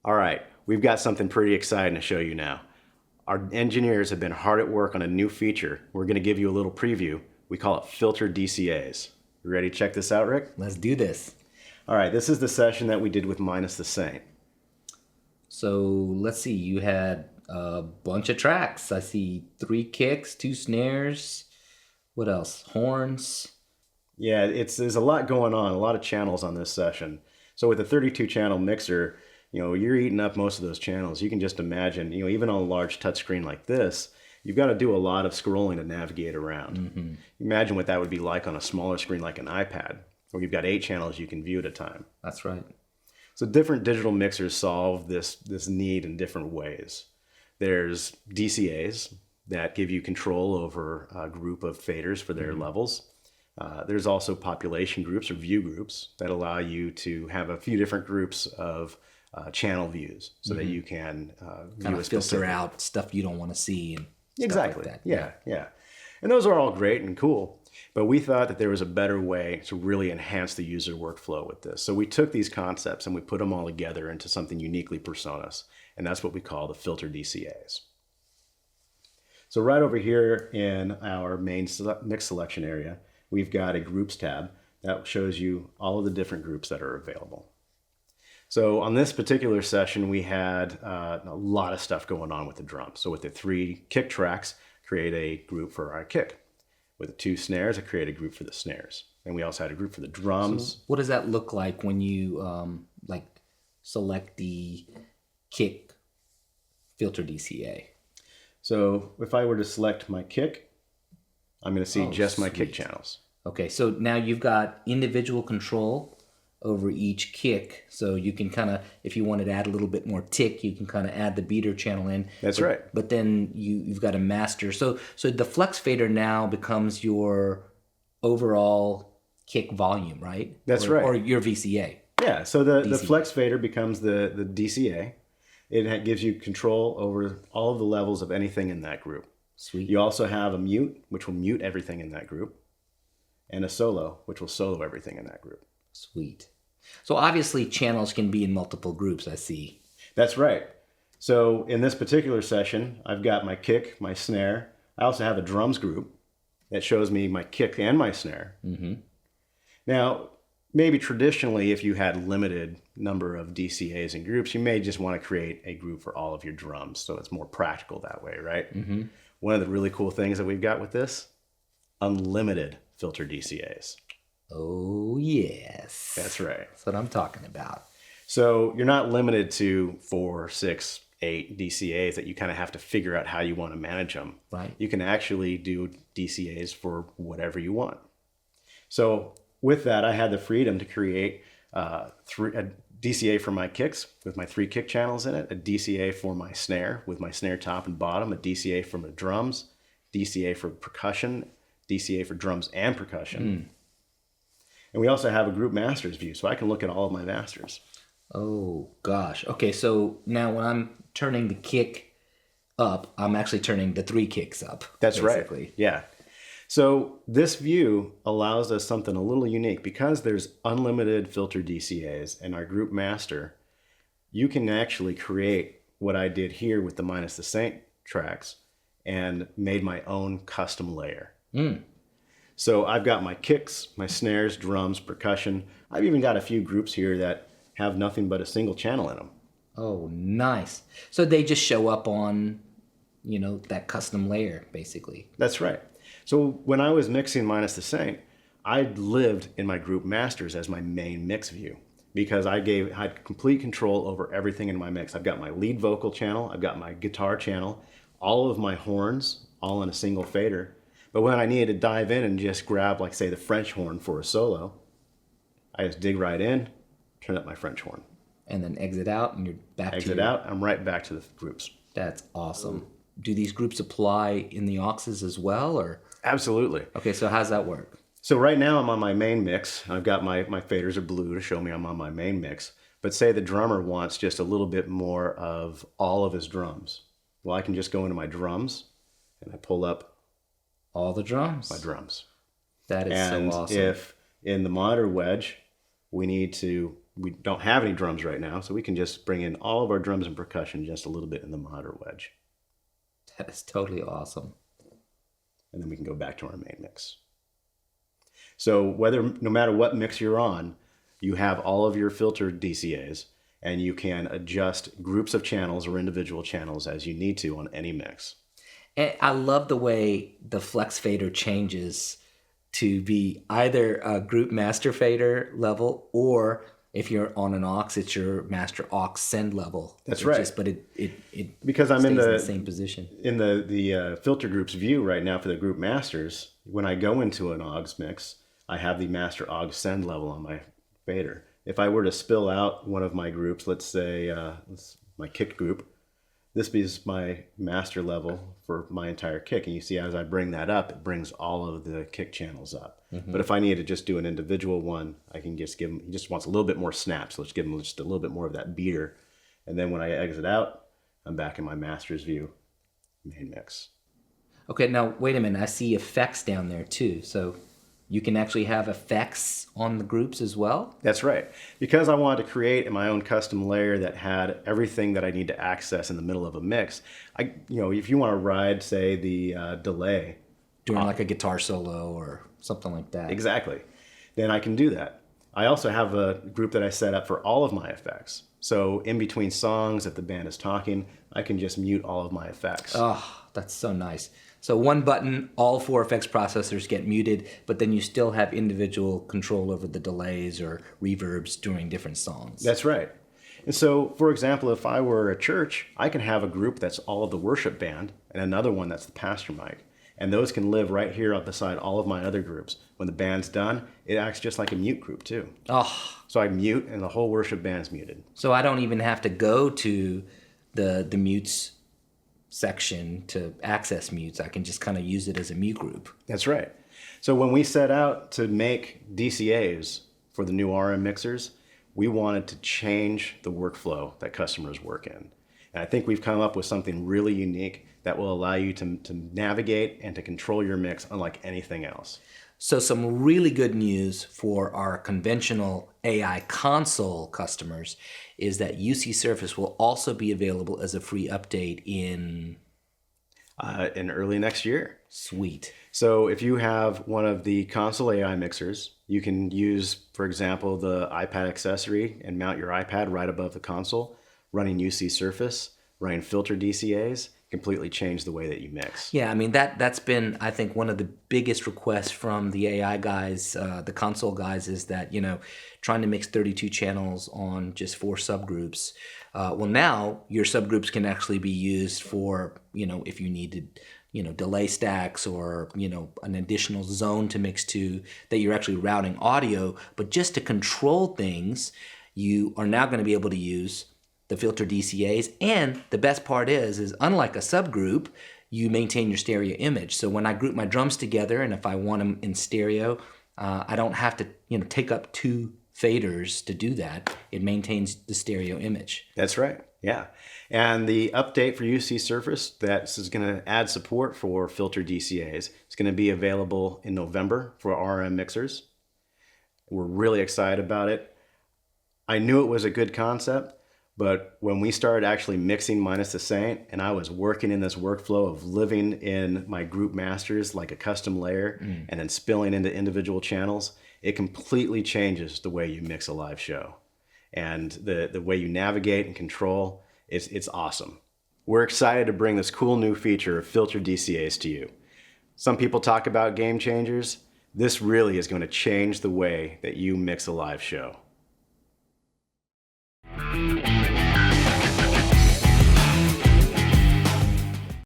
All right, we've got something pretty exciting to show you now. Our engineers have been hard at work on a new feature. We're going to give you a little preview. We call it filter DCAs. You ready to check this out, Rick? Let's do this. All right, this is the session that we did with Minus the Saint. So let's see, you had a bunch of tracks. I see 3 kicks, 2 snares. What else? Horns. Yeah, there's a lot going on, a lot of channels on this session. So with a 32 channel mixer, you're eating up most of those channels. You can just imagine, even on a large touchscreen like this, you've got to do a lot of scrolling to navigate around. Mm-hmm. Imagine what that would be like on a smaller screen like an iPad, where you've got 8 channels you can view at a time. That's right. So different digital mixers solve this need in different ways. There's DCAs that give you control over a group of faders for their levels. There's also population groups or view groups that allow you to have a few different groups of channel views so that you can kind of filter out stuff you don't want to see and exactly stuff like that. Yeah. And those are all great and cool, but we thought that there was a better way to really enhance the user workflow with this. So we took these concepts and we put them all together into something uniquely PreSonus, and that's what we call the filter DCAs. So right over here in our main mix selection area, we've got a groups tab that shows you all of the different groups that are available. So on this particular session, we had a lot of stuff going on with the drums. So with the 3 kick tracks, create a group for our kick. With the 2 snares, I create a group for the snares. And we also had a group for the drums. So what does that look like when you select the kick filter DCA? So if I were to select my kick, I'm going to see just my kick channels. Okay, so now you've got individual control over each kick, so you can kind of, if you wanted to add a little bit more tick, you can kind of add the beater channel in. That's right. But then you've got a master. So the flex fader now becomes your overall kick volume, right? That's right. Or your VCA. Yeah, so the flex fader becomes the DCA. It gives you control over all of the levels of anything in that group. Sweet. You also have a mute, which will mute everything in that group, and a solo, which will solo everything in that group. Sweet. So obviously channels can be in multiple groups, I see. That's right. So in this particular session, I've got my kick, my snare. I also have a drums group that shows me my kick and my snare. Mm-hmm. Now, maybe traditionally, if you had limited number of DCAs and groups, you may just want to create a group for all of your drums. So it's more practical that way, right? Mm-hmm. One of the really cool things that we've got with this, unlimited filter DCAs. Oh, yes. That's right. That's what I'm talking about. So you're not limited to 4, 6, 8 DCAs that you kind of have to figure out how you want to manage them. Right. You can actually do DCAs for whatever you want. So with that, I had the freedom to create a DCA for my kicks with my 3 kick channels in it, a DCA for my snare with my snare top and bottom, a DCA for my drums, DCA for percussion, DCA for drums and percussion. And we also have a group masters view, so I can look at all of my masters. Oh, gosh. Okay, so now when I'm turning the kick up, I'm actually turning the 3 kicks up. That's basically. Right. Yeah. So this view allows us something a little unique. Because there's unlimited filter DCAs in our group master, you can actually create what I did here with the Minus the Saint tracks and made my own custom layer. So I've got my kicks, my snares, drums, percussion. I've even got a few groups here that have nothing but a single channel in them. Oh, nice. So they just show up on, that custom layer, basically. That's right. So when I was mixing Minus the Saint, I lived in my group masters as my main mix view because I had complete control over everything in my mix. I've got my lead vocal channel, I've got my guitar channel, all of my horns, all in a single fader. But when I needed to dive in and just grab, like, say, the French horn for a solo, I just dig right in, turn up my French horn. And then exit out, and you're back Exit out, I'm right back to the groups. That's awesome. Do these groups apply in the auxes as well, or? Absolutely. Okay, so how's that work? So right now I'm on my main mix. I've got my faders are blue to show me I'm on my main mix. But say the drummer wants just a little bit more of all of his drums. Well, I can just go into my drums, and I pull up all the drums. My drums. That is so awesome. And if in the monitor wedge we need to we don't have any drums right now, so we can just bring in all of our drums and percussion just a little bit in the monitor wedge. That is totally awesome. And then we can go back to our main mix. So no matter what mix you're on, you have all of your filtered DCAs, and you can adjust groups of channels or individual channels as you need to on any mix. And I love the way the flex fader changes to be either a group master fader level, or if you're on an aux, it's your master aux send level. That's right. But it because I'm stays in the same position. In the filter groups view right now for the group masters, when I go into an aux mix, I have the master aux send level on my fader. If I were to spill out one of my groups, let's say my kick group, this is my master level for my entire kick. And you see as I bring that up, it brings all of the kick channels up. Mm-hmm. But if I need to just do an individual one, I can just give him, he just wants a little bit more snap. So let's give him just a little bit more of that beater. And then when I exit out, I'm back in my master's view, main mix. Okay, now wait a minute. I see effects down there too. So you can actually have effects on the groups as well? That's right. Because I wanted to create my own custom layer that had everything that I need to access in the middle of a mix. If you want to ride, say, the delay. During like a guitar solo or something like that. Exactly. Then I can do that. I also have a group that I set up for all of my effects. So in between songs, if the band is talking, I can just mute all of my effects. Oh, that's so nice. So one button, all 4 effects processors get muted, but then you still have individual control over the delays or reverbs during different songs. That's right. And so, for example, if I were a church, I can have a group that's all of the worship band and another one that's the pastor mic. And those can live right here up beside all of my other groups. When the band's done, it acts just like a mute group too. Oh. So I mute and the whole worship band's muted. So I don't even have to go to the mutes section to access mutes. I can just kind of use it as a mute group. That's right. So when we set out to make DCAs for the new RM mixers, we wanted to change the workflow that customers work in. And I think we've come up with something really unique that will allow you to navigate and to control your mix unlike anything else. So some really good news for our conventional AI console customers is that UC Surface will also be available as a free update in early next year. Sweet. So if you have one of the console AI mixers, you can use, for example, the iPad accessory and mount your iPad right above the console, running UC Surface, running filter DCAs, completely change the way that you mix. Yeah, I mean, that's been, I think, one of the biggest requests from the AI guys, the console guys, is that, trying to mix 32 channels on just 4 subgroups. Well, now your subgroups can actually be used for, if you needed, delay stacks or, an additional zone to mix to that you're actually routing audio. But just to control things, you are now going to be able to use the filter DCAs, and the best part is unlike a subgroup, you maintain your stereo image. So when I group my drums together, and if I want them in stereo, I don't have to take up 2 faders to do that. It maintains the stereo image. That's right. Yeah. And the update for UC Surface that is going to add support for filter DCAs. It's going to be available in November for RM mixers. We're really excited about it. I knew it was a good concept. But when we started actually mixing Minus the Saint, and I was working in this workflow of living in my group masters like a custom layer and then spilling into individual channels, it completely changes the way you mix a live show. And the way you navigate and control, it's awesome. We're excited to bring this cool new feature of filter DCAs to you. Some people talk about game changers. This really is going to change the way that you mix a live show.